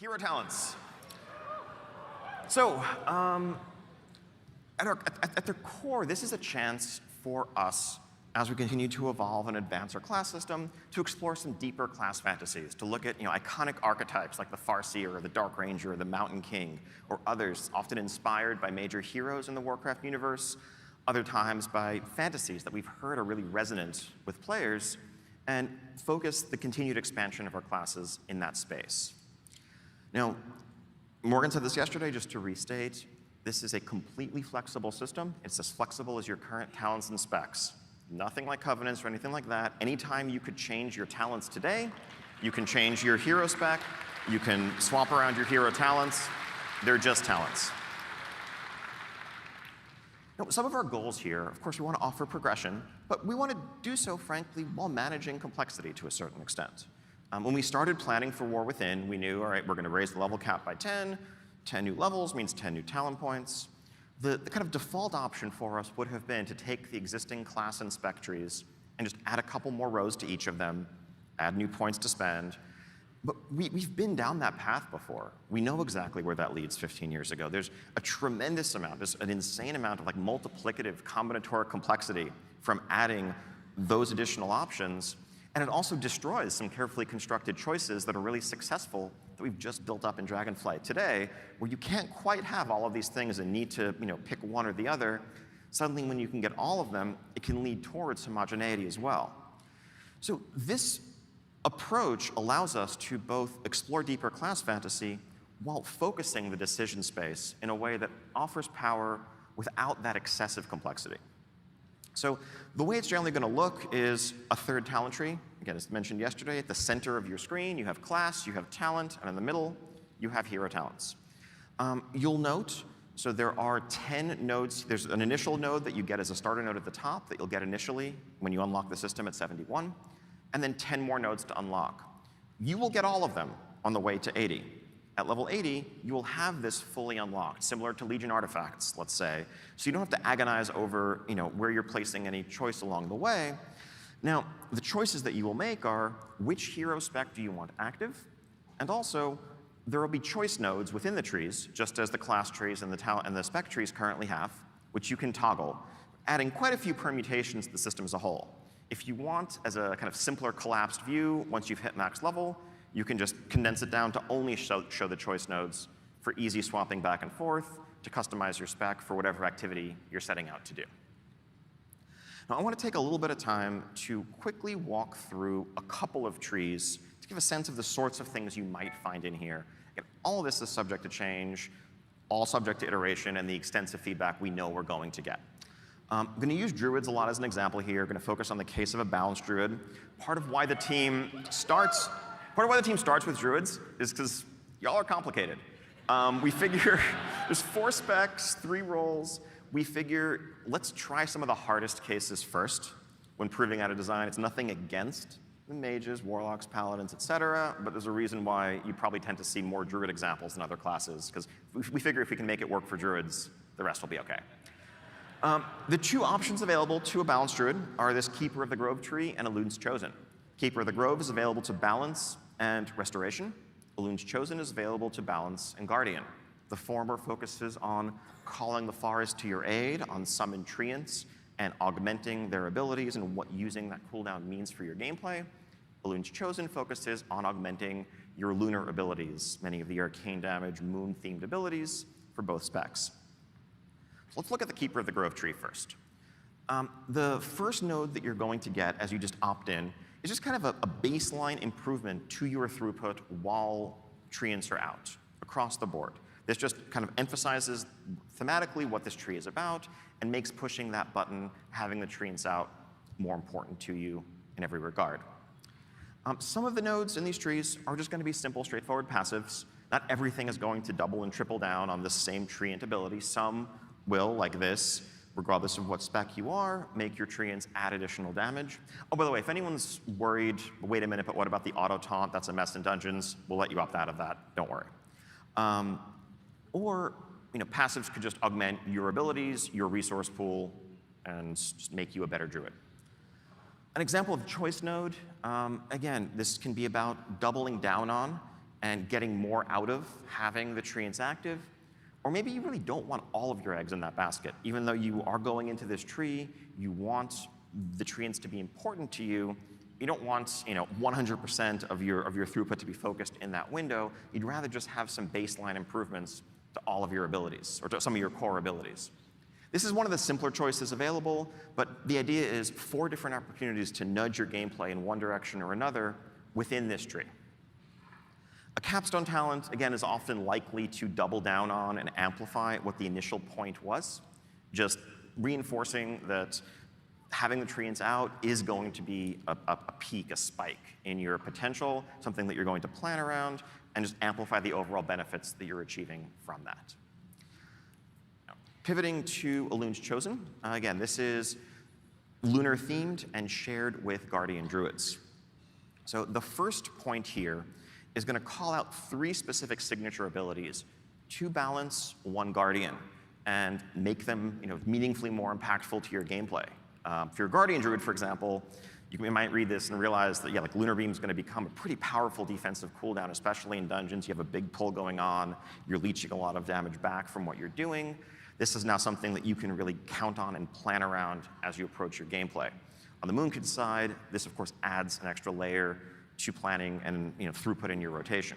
Hero talents. So, at their core, this is a chance for us, as we continue to evolve and advance our class system, to explore some deeper class fantasies, to look at iconic archetypes like the Farseer or the Dark Ranger or the Mountain King, or others often inspired by major heroes in the Warcraft universe, other times by fantasies that we've heard are really resonant with players, and focus the continued expansion of our classes in that space. Now, Morgan said this yesterday, just to restate, this is a completely flexible system. It's as flexible as your current talents and specs. Nothing like covenants or anything like that. Anytime you could change your talents today, you can change your hero spec, you can swap around your hero talents. They're just talents. Now, some of our goals here, of course, we want to offer progression, but we want to do so, frankly, while managing complexity to a certain extent. When we started planning for War Within, we knew, all right, we're going to raise the level cap by 10. 10 new levels means 10 new talent points. The kind of default option for us would have been to take the existing class and spec trees and just add a couple more rows to each of them, add new points to spend. But we've been down that path before. We know exactly where that leads 15 years ago. There's a tremendous amount, there's an insane amount of multiplicative combinatoric complexity from adding those additional options. And it also destroys some carefully constructed choices that are really successful that we've just built up in Dragonflight today, where you can't quite have all of these things and need to pick one or the other. Suddenly, when you can get all of them, it can lead towards homogeneity as well. So this approach allows us to both explore deeper class fantasy while focusing the decision space in a way that offers power without that excessive complexity. So the way it's generally going to look is a third talent tree. Again, as mentioned yesterday, at the center of your screen, you have class, you have talent, and in the middle, you have hero talents. You'll note, so there are 10 nodes. There's an initial node that you get as a starter node at the top that you'll get initially when you unlock the system at 71, and then 10 more nodes to unlock. You will get all of them on the way to 80. At level 80, you will have this fully unlocked, similar to Legion artifacts, let's say. So you don't have to agonize over where you're placing any choice along the way. Now, the choices that you will make are which hero spec do you want active, and also there will be choice nodes within the trees, just as the class trees and the talent and the spec trees currently have, which you can toggle, adding quite a few permutations to the system as a whole. If you want, as a kind of simpler collapsed view, once you've hit max level, you can just condense it down to only show the choice nodes for easy swapping back and forth to customize your spec for whatever activity you're setting out to do. Now, I want to take a little bit of time to quickly walk through a couple of trees to give a sense of the sorts of things you might find in here. Again, all of this is subject to change, all subject to iteration, and the extensive feedback we know we're going to get. I'm going to use Druids a lot as an example here. I'm going to focus on the case of a balanced Druid. Part of why the team starts with Druids is because y'all are complicated. We figure there's 4 specs, 3 roles. We figure let's try some of the hardest cases first when proving out a design. It's nothing against the mages, warlocks, paladins, etc., but there's a reason why you probably tend to see more Druid examples than other classes, because we figure if we can make it work for Druids, the rest will be okay. The 2 options available to a balanced Druid are this Keeper of the Grove tree and Elune's Chosen. Keeper of the Grove is available to balance and restoration. Elune's Chosen is available to balance and guardian. The former focuses on calling the forest to your aid, on summon treants, and augmenting their abilities and what using that cooldown means for your gameplay. Elune's Chosen focuses on augmenting your lunar abilities, many of the arcane damage, moon-themed abilities for both specs. So let's look at the Keeper of the Grove tree first. The first node that you're going to get as you just opt in is just kind of a baseline improvement to your throughput while treants are out across the board. This just kind of emphasizes thematically what this tree is about and makes pushing that button, having the treants out, more important to you in every regard. Some of the nodes in these trees are just going to be simple, straightforward passives. Not everything is going to double and triple down on the same treant ability. Some will, like this, regardless of what spec you are, make your treants add additional damage. Oh, by the way, if anyone's worried, wait a minute, but what about the auto taunt? That's a mess in dungeons. We'll let you opt out of that. Don't worry. Or passives could just augment your abilities, your resource pool, and just make you a better Druid. An example of choice node, again, this can be about doubling down on and getting more out of having the treants active. Or maybe you really don't want all of your eggs in that basket. Even though you are going into this tree, you want the treants to be important to you. You don't want 100% of your throughput to be focused in that window. You'd rather just have some baseline improvements to all of your abilities, or to some of your core abilities. This is one of the simpler choices available, but the idea is 4 different opportunities to nudge your gameplay in one direction or another within this tree. A capstone talent, again, is often likely to double down on and amplify what the initial point was, just reinforcing that having the treants out is going to be a peak, a spike in your potential, something that you're going to plan around, and just amplify the overall benefits that you're achieving from that. Now, pivoting to Elune's Chosen, again, this is lunar themed and shared with Guardian Druids. So the first point here is going to call out 3 specific signature abilities to balance 1 Guardian and make them meaningfully more impactful to your gameplay. For your Guardian Druid, for example, you might read this and realize that, like Lunar Beam is going to become a pretty powerful defensive cooldown, especially in dungeons. You have a big pull going on. You're leeching a lot of damage back from what you're doing. This is now something that you can really count on and plan around as you approach your gameplay. On the Moonkid side, this, of course, adds an extra layer to planning and throughput in your rotation.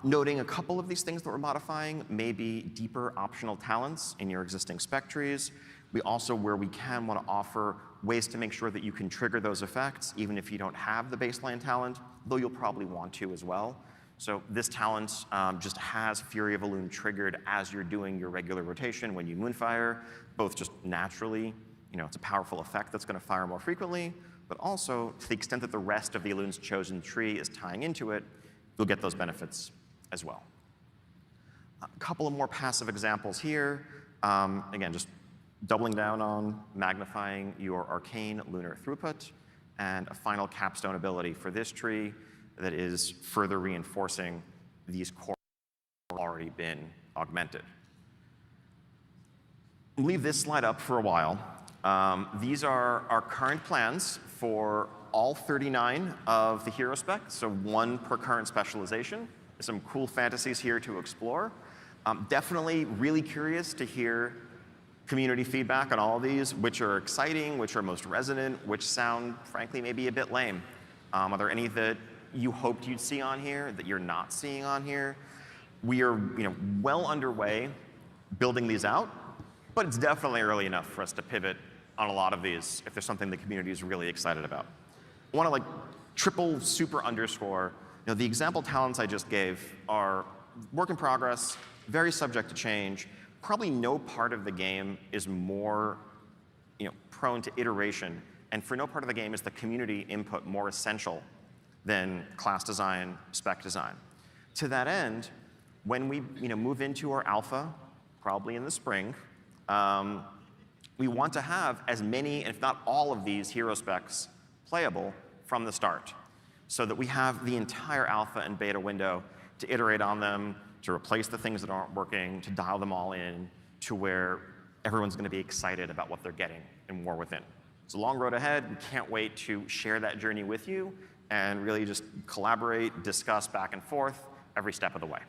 Noting a couple of these things that we're modifying, maybe deeper optional talents in your existing spec trees. We also, where we can, want to offer ways to make sure that you can trigger those effects even if you don't have the baseline talent, though you'll probably want to as well. So this talent just has Fury of Elune triggered as you're doing your regular rotation when you Moonfire, both just naturally, it's a powerful effect that's going to fire more frequently, but also to the extent that the rest of the Elune's Chosen tree is tying into it, you'll get those benefits as well. A couple of more passive examples here. Again, just doubling down on magnifying your arcane lunar throughput, and a final capstone ability for this tree that is further reinforcing these core that have already been augmented. We'll leave this slide up for a while. These are our current plans for all 39 of the hero specs, so 1 per current specialization. There's some cool fantasies here to explore. Definitely really curious to hear community feedback on all of these, which are exciting, which are most resonant, which sound, frankly, maybe a bit lame. Are there any that you hoped you'd see on here that you're not seeing on here? We are well underway building these out, but it's definitely early enough for us to pivot on a lot of these if there's something the community is really excited about. I want to triple super underscore, the example talents I just gave are work in progress, very subject to change. Probably no part of the game is more prone to iteration, and for no part of the game is the community input more essential than class design, spec design. To that end, when we move into our alpha, probably in the spring, we want to have as many, if not all of these hero specs playable from the start, so that we have the entire alpha and beta window to iterate on them, to replace the things that aren't working, to dial them all in to where everyone's going to be excited about what they're getting in War Within. It's a long road ahead. We can't wait to share that journey with you and really just collaborate, discuss back and forth every step of the way.